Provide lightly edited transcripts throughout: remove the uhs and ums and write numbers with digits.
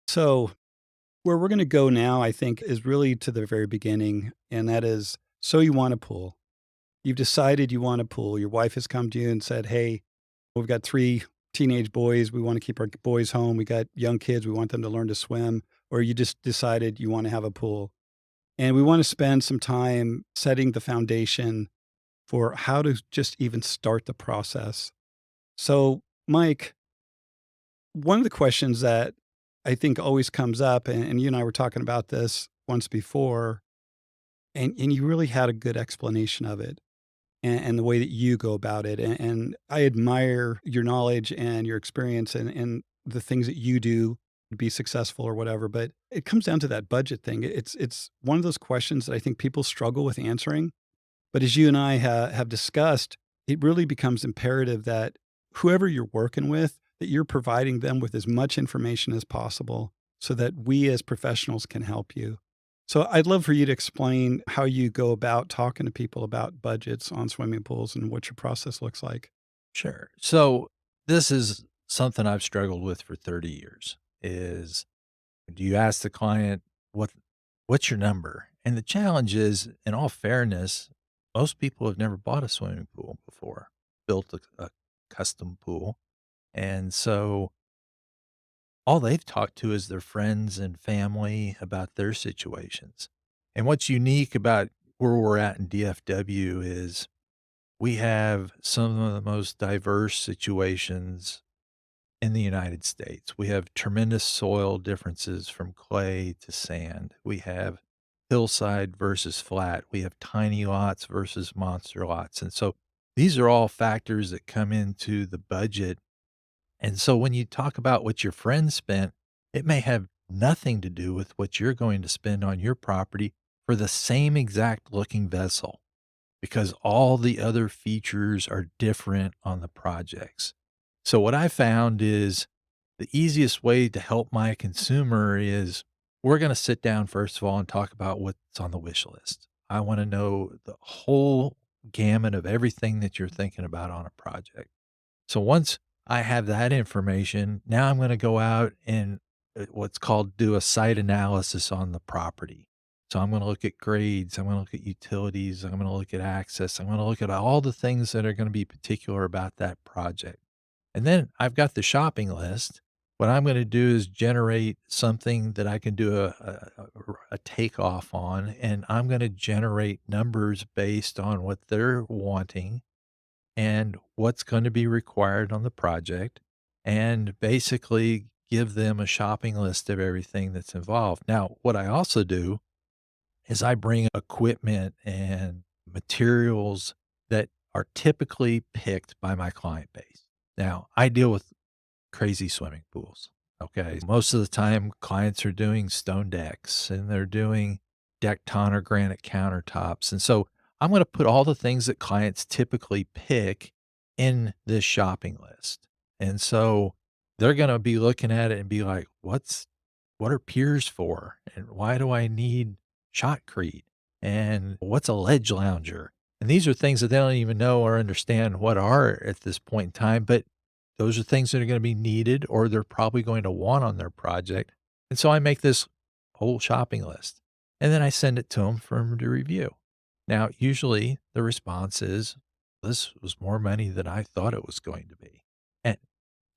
So, where we're going to go now, I think, is really to the very beginning. And that is so you want a pool. You've decided you want a pool. Your wife has come to you and said, "Hey, we've got three teenage boys. We want to keep our boys home. We got young kids. We want them to learn to swim." Or you just decided you want to have a pool. And we want to spend some time setting the foundation for how to just even start the process. So, Mike, one of the questions that I think always comes up, and you and I were talking about this once before, and you really had a good explanation of it and the way that you go about it. And I admire your knowledge and your experience and the things that you do to be successful or whatever. But it comes down to that budget thing. It's one of those questions that I think people struggle with answering. But as you and I have discussed, it really becomes imperative that whoever you're working with, that you're providing them with as much information as possible so that we as professionals can help you. So I'd love for you to explain how you go about talking to people about budgets on swimming pools and what your process looks like. Sure. So this is something I've struggled with for 30 years is do you ask the client what what's your number? And the challenge is, in all fairness, most people have never bought a swimming pool before, built a custom pool. And so all they've talked to is their friends and family about their situations. And what's unique about where we're at in DFW is we have some of the most diverse situations in the United States. We have tremendous soil differences from clay to sand. We have hillside versus flat. We have tiny lots versus monster lots. And so these are all factors that come into the budget. And so when you talk about what your friend spent, it may have nothing to do with what you're going to spend on your property for the same exact looking vessel because all the other features are different on the projects. So what I found is the easiest way to help my consumer is we're going to sit down first of all and talk about what's on the wish list. I want to know the whole gamut of everything that you're thinking about on a project. So once I have that information, now I'm going to go out and what's called do a site analysis on the property. So I'm going to look at grades, I'm going to look at utilities, I'm going to look at access, I'm going to look at all the things that are going to be particular about that project. And then I've got the shopping list. What I'm going to do is generate something that I can do a takeoff on, and I'm going to generate numbers based on what they're wanting and what's going to be required on the project, and basically give them a shopping list of everything that's involved. Now, what I also do is I bring equipment and materials that are typically picked by my client base. Now, I deal with crazy swimming pools. Okay. Most of the time, clients are doing stone decks and they're doing deck ton or granite countertops. And so I'm going to put all the things that clients typically pick in this shopping list. And so they're going to be looking at it and be like, what are piers for? And why do I need shotcrete? And what's a ledge lounger? And these are things that they don't even know or understand what are at this point in time, but those are things that are gonna be needed or they're probably going to want on their project. And so I make this whole shopping list, and then I send it to them for them to review. Now, usually the response is, "This was more money than I thought it was going to be." And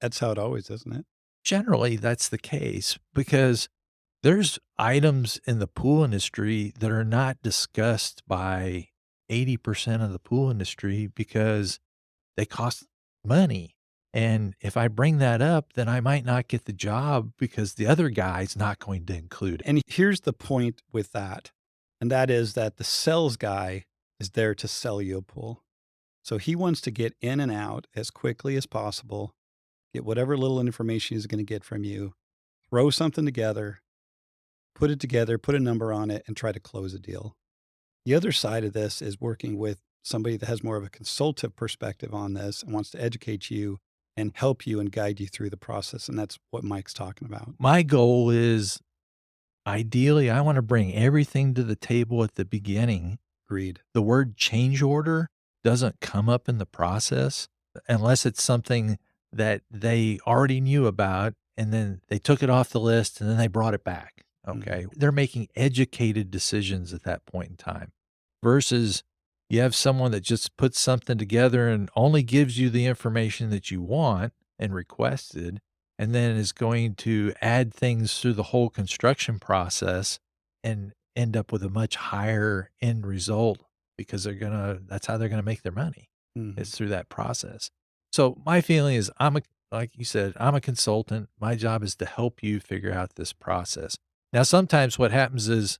That's how it always, isn't it? generally, that's the case because there's items in the pool industry that are not discussed by 80% of the pool industry because they cost money. And if I bring that up, then I might not get the job because the other guy's not going to include it. And here's the point with that, and that is that the sales guy is there to sell you a pool. So he wants to get in and out as quickly as possible, get whatever little information he's going to get from you, throw something together, put a number on it, and try to close a deal. The other side of this is working with somebody that has more of a consultative perspective on this and wants to educate you and help you and guide you through the process. And that's what Mike's talking about. My goal is ideally, I want to bring everything to the table at the beginning. Agreed. The word change order doesn't come up in the process unless it's something that they already knew about and then they took it off the list, and then they brought it back, Mhm. okay? They're making educated decisions at that point in time versus you have someone that just puts something together and only gives you the information that you want and requested, and then is going to add things through the whole construction process and end up with a much higher end result because that's how they're gonna make their money. Mhm. It's through that process. So my feeling is like you said, I'm a consultant. My job is to help you figure out this process. Now, sometimes what happens is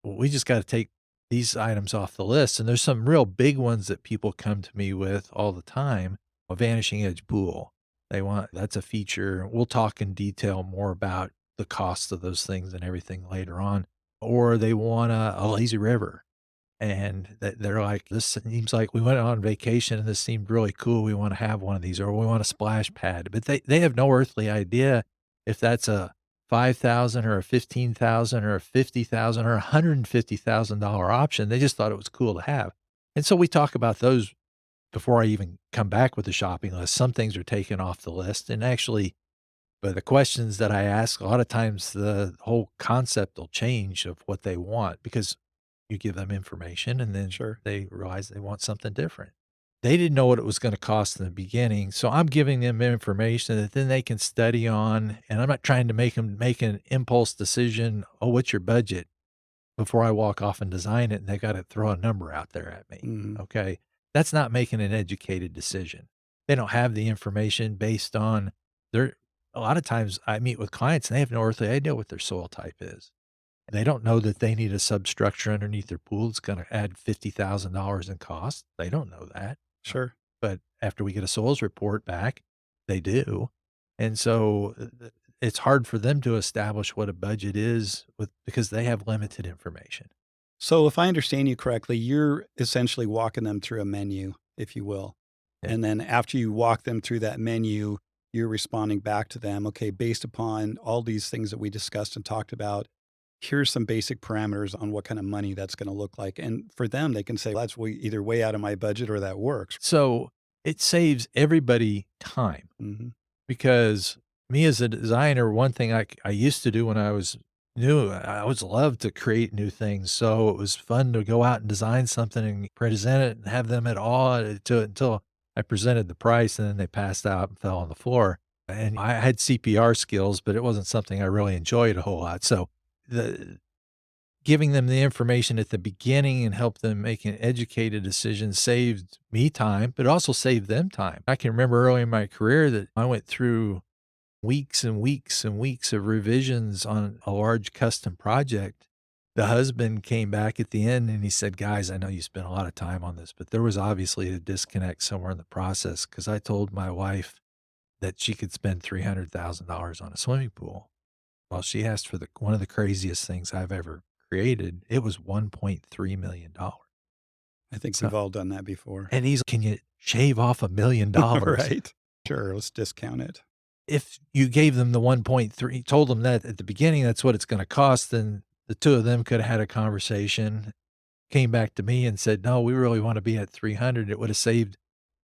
we just got to take these items off the list. And there's some real big ones that people come to me with all the time. A vanishing edge pool. That's a feature. We'll talk in detail more about the cost of those things and everything later on. Or they want a lazy river. And they're like, "This seems like we went on vacation and this seemed really cool. We wanna have one of these, or we want a splash pad." But they have no earthly idea if that's a 5,000 or a 15,000 or a 50,000 or a $150,000 option. They just thought it was cool to have. And so we talk about those before I even come back with the shopping list. Some things are taken off the list, and actually but the questions that I ask, a lot of times the whole concept will change of what they want because you give them information and then Sure. they realize they want something different. They didn't know what it was gonna cost in the beginning, so I'm giving them information that then they can study on, and I'm not trying to make them make an impulse decision, "Oh, what's your budget?" before I walk off and design it, and they gotta throw a number out there at me, Mhm. okay? That's not making an educated decision. They don't have the information based on their a lot of times I meet with clients, and they have no earthly idea what their soil type is. They don't know that they need a substructure underneath their pool that's gonna add $50,000 in cost. They don't know that. Sure. But after we get a soils report back, they do. And so, it's hard for them to establish what a budget is because they have limited information. So if I understand you correctly, you're essentially walking them through a menu, if you will. Yeah. And then after you walk them through that menu, you're responding back to them, okay, based upon all these things that we discussed and talked about, here's some basic parameters on what kind of money that's going to look like. And for them, they can say, well, that's either way out of my budget or that works. So, it saves everybody time. Hmm. Because me as a designer, one thing I used to do when I was new, I always loved to create new things. So it was fun to go out and design something and present it and have them at awe to it until I presented the price and then they passed out and fell on the floor. And I had CPR skills, but it wasn't something I really enjoyed a whole lot. So the giving them the information at the beginning and help them make an educated decision saved me time, but also saved them time. I can remember early in my career that I went through weeks and weeks and weeks of revisions on a large custom project. The husband came back at the end and he said, "Guys, I know you spent a lot of time on this, but there was obviously a disconnect somewhere in the process because I told my wife that she could spend $300,000 on a swimming pool. Well, she asked for one of the craziest things I've ever created. It was $1.3 million." I think So we've all done that before. and he's, "Can you shave off $1 million?" Right. Sure. Let's discount it. If you gave them the 1.3, told them that at the beginning, that's what it's gonna cost, then the 2 of them coulda had a conversation, came back to me and said, "No, we really wanna be at 300." It woulda saved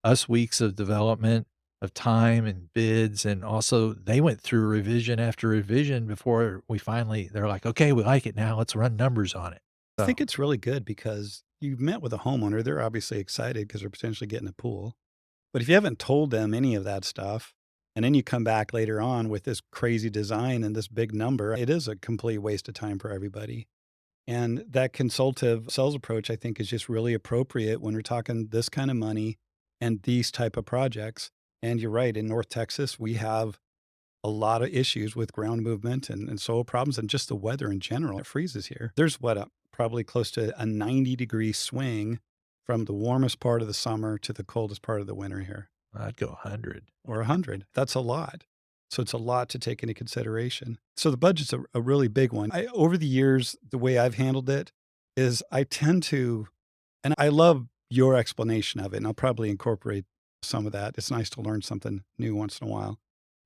us weeks of development, of time and bids, and also they went through revision after revision before we finally they're like, "Okay, we like it now, let's run numbers on it." I think So it's really good because you met with a homeowner. They're obviously excited because they're potentially getting a pool. But if you haven't told them any of that stuff, and then you come back later on with this crazy design and this big number, it is a complete waste of time for everybody. And that consultative sales approach, I think, is just really appropriate when we're talking this kind of money and these type of projects. And you're right, in North Texas, we have a lot of issues with ground movement and soil problems and just the weather in general. It freezes here. There's probably close to a 90-degree swing from the warmest part of the summer to the coldest part of the winter here, I'd go 100. or 100. That's a lot. So it's a lot to take into consideration. So the budget's a really big one. Over the years, the way I've handled it is I tend to, and I love your explanation of it, and I'll probably incorporate some of that. It's nice to learn something new once in a while.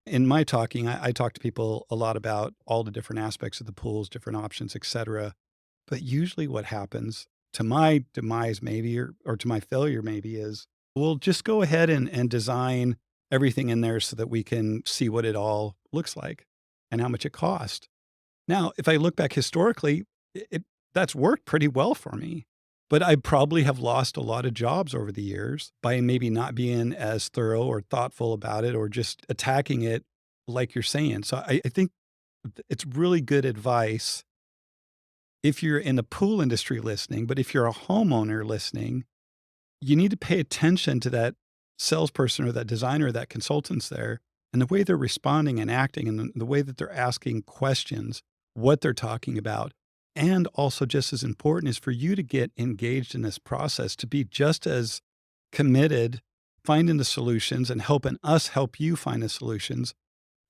In my talking, I talk to people a lot about all the different aspects of the pools, different options, et cetera. But usually what happens, to my demise maybe, or to my failure maybe, is we'll just go ahead and design everything in there so that we can see what it all looks like and how much it cost. Now, if I look back historically, it that's worked pretty well for me, but I probably have lost a lot of jobs over the years by maybe not being as thorough or thoughtful about it or just attacking it like you're saying. So I think it's really good advice if you're in the pool industry listening, but if you're a homeowner listening, you need to pay attention to that salesperson or that designer or that consultant's there and the way they're responding and acting and the way that they're asking questions, what they're talking about. And also, just as important is for you to get engaged in this process, to be just as committed finding the solutions and helping us help you find the solutions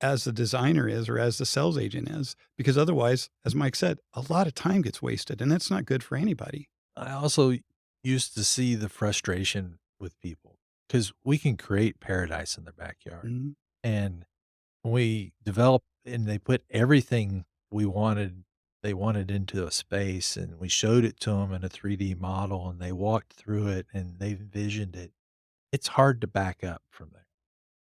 as the designer is or as the sales agent is. Because otherwise, as Mike said, a lot of time gets wasted and that's not good for anybody. I also used to see the frustration with people because we can create paradise in their backyard. Mhm. And when we develop and they put everything we wanted they wanted into a space, and we showed it to them in a 3D model, and they walked through it, and they envisioned it, it's hard to back up from there.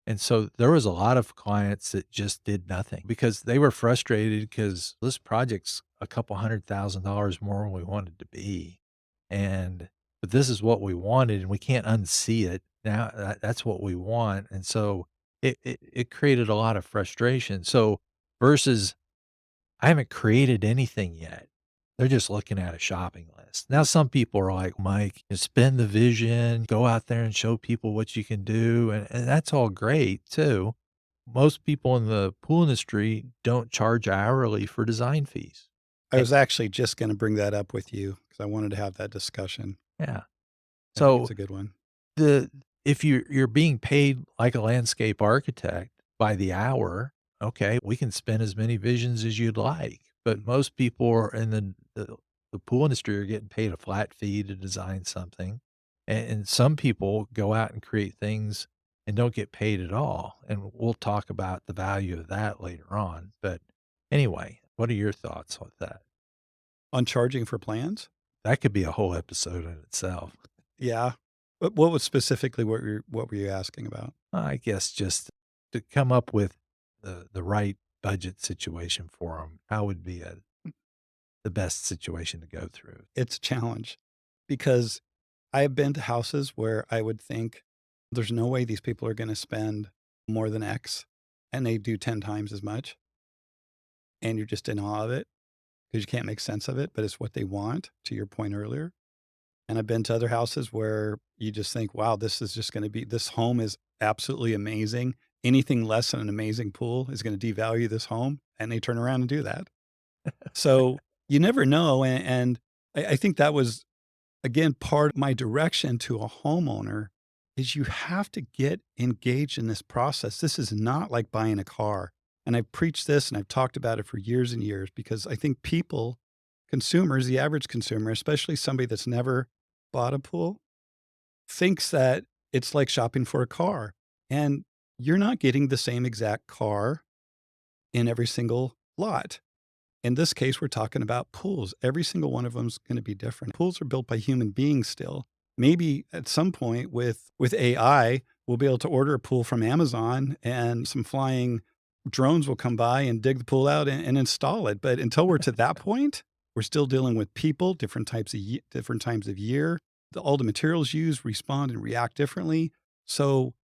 And so there was a lot of clients that just did nothing because they were frustrated because this project's a couple $100,000 more than we wanted to be. And but this is what we wanted and we can't unsee it. Now that's what we want. And so it created a lot of frustration. So versus I haven't created anything yet. They're just looking at a shopping list. Now, some people are like, Mike, you spin the vision, go out there and show people what you can do. And that's all great too. Most people in the pool industry don't charge hourly for design fees. I Eh, was actually just gonna bring that up with you because I wanted to have that discussion. yeah. I think it's So a good one. The if you're being paid like a landscape architect by the hour, okay, we can spin as many visions as you'd like, but Mm. most people are in the pool industry are getting paid a flat fee to design something, and some people go out and create things and don't get paid at all, and we'll talk about the value of that later on, but anyway, what are your thoughts on that? On charging for plans? That could be a whole episode in itself. Yeah. What was specifically what were you asking about? I guess just to come up with the right budget situation for them. How would be the best situation to go through? It's a challenge because I have been to houses where I would think there's no way these people are gonna spend more than X, and they do 10 times as much, and you're just in awe of it because you can't make sense of it, but it's what they want, to your point earlier. And I've been to other houses where you just think, wow, this is just going to be, this home is absolutely amazing. Anything less than an amazing pool is going to devalue this home. And they turn around and do that. So you never know. And I think that was, again, part of my direction to a homeowner is you have to get engaged in this process. This is not like buying a car. And I've preached this and I've talked about it for years and years because I think people, consumers, the average consumer, especially somebody that's never bought a pool, thinks that it's like shopping for a car. And you're not getting the same exact car in every single lot. In this case, we're talking about pools. Every single one of them is going to be different. Pools are built by human beings still. Maybe at some point with AI, we'll be able to order a pool from Amazon and some flying drones will come by and dig the pool out and install it. But until we're to that point, we're still dealing with people, different types of different times of year. All the materials used respond and react differently. So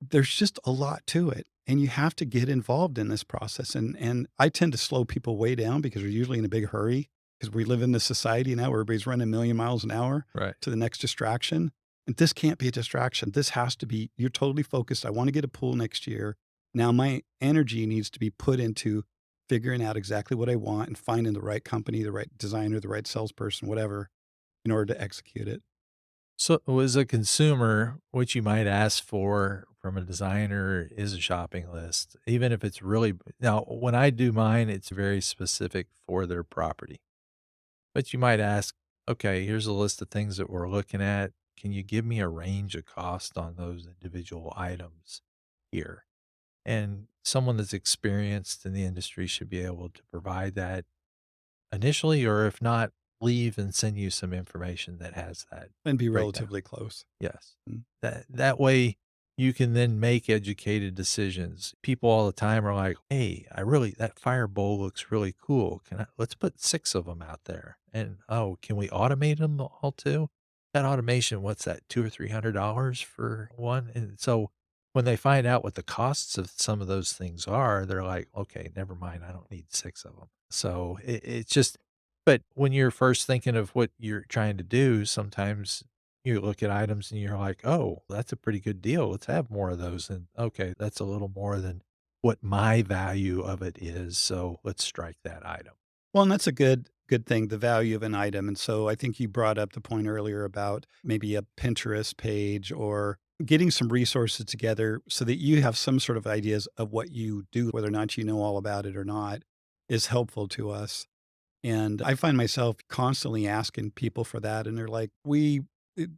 there's just a lot to it, and you have to get involved in this process, and I tend to slow people way down because we're usually in a big hurry because we live in this society now where everybody's running a million miles an hour Right. to the next distraction, and this can't be a distraction. This has to be you're totally focused, "I wanna get a pool next year." Now my energy needs to be put into figuring out exactly what I want and finding the right company, the right designer, the right salesperson, whatever, in order to execute it. So, as a consumer, what you might ask for from a designer is a shopping list, even if it's really now. When I do mine, it's very specific for their property. But you might ask, okay, here's a list of things that we're looking at. Can you give me a range of cost on those individual items here? And someone that's experienced in the industry should be able to provide that initially, or if not, leave and send you some information that has that And be breakdown. relatively close. Yes. Mm. That way you can then make educated decisions. People all the time are like, "Hey, that fire bowl looks really cool. Let's put 6 of them out there." And, "Oh, can we automate them all too?" That automation, what's that, 2 or $300 for one? And so when they find out what the costs of some of those things are, they're like, "Okay, never mind. I don't need 6 of them." So it's just, but when you're first thinking of what you're trying to do, sometimes you look at items and you're like, "Oh, that's a pretty good deal. Let's have more of those." And okay, that's a little more than what my value of it is. So let's strike that item. Well, and that's a good thing, the value of an item, and so I think you brought up the point earlier about maybe a Pinterest page or getting some resources together so that you have some sort of ideas of what you do, whether or not you know all about it or not, is helpful to us. And I find myself constantly asking people for that, and they're like,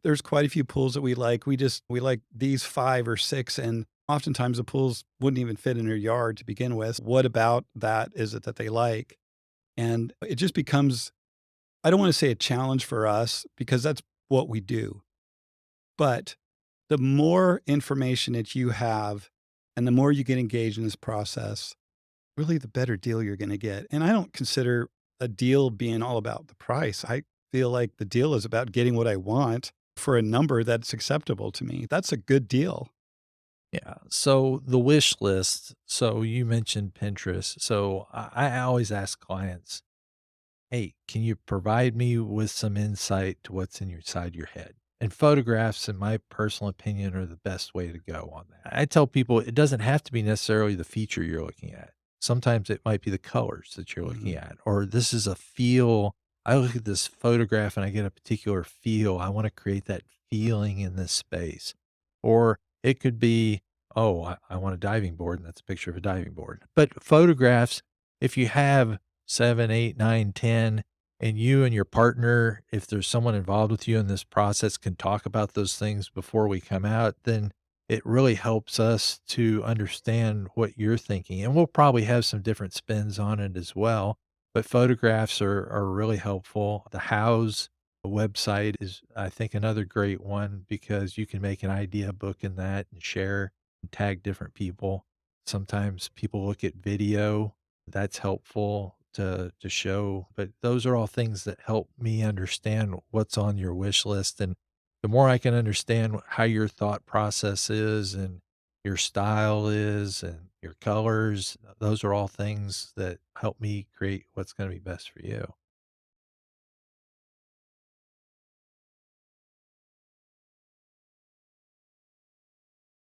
there's quite a few pools that we like. We like these 5 or 6, and oftentimes the pools wouldn't even fit in their yard to begin with. What about that is it that they like? And it just becomes, I don't wanna say a challenge for us because that's what we do, but the more information that you have and the more you get engaged in this process, really the better deal you're gonna get. And I don't consider a deal being all about the price. I feel like the deal is about getting what I want for a number that's acceptable to me. That's a good deal. Yeah. So the wish list. So you mentioned Pinterest. So I always ask clients, "Hey, can you provide me with some insight to what's inside your head?" And photographs, in my personal opinion, are the best way to go on that. I tell people it doesn't have to be necessarily the feature you're looking at. Sometimes it might be the colors that you're looking Mhm. at, or this is a feel. I look at this photograph and I get a particular feel. I want to create that feeling in this space. Or it could be, oh, I want a diving board, and that's a picture of a diving board. But photographs, if you have 7, 8, 9, 10, and you and your partner, if there's someone involved with you in this process, can talk about those things before we come out, then it really helps us to understand what you're thinking. And we'll probably have some different spins on it as well. But photographs are really helpful. The hows, the website is, I think, another great one because you can make an idea book in that and share and tag different people. Sometimes people look at video, that's helpful to show, but those are all things that help me understand what's on your wish list, and the more I can understand how your thought process is and your style is and your colors, those are all things that help me create what's gonna be best for you.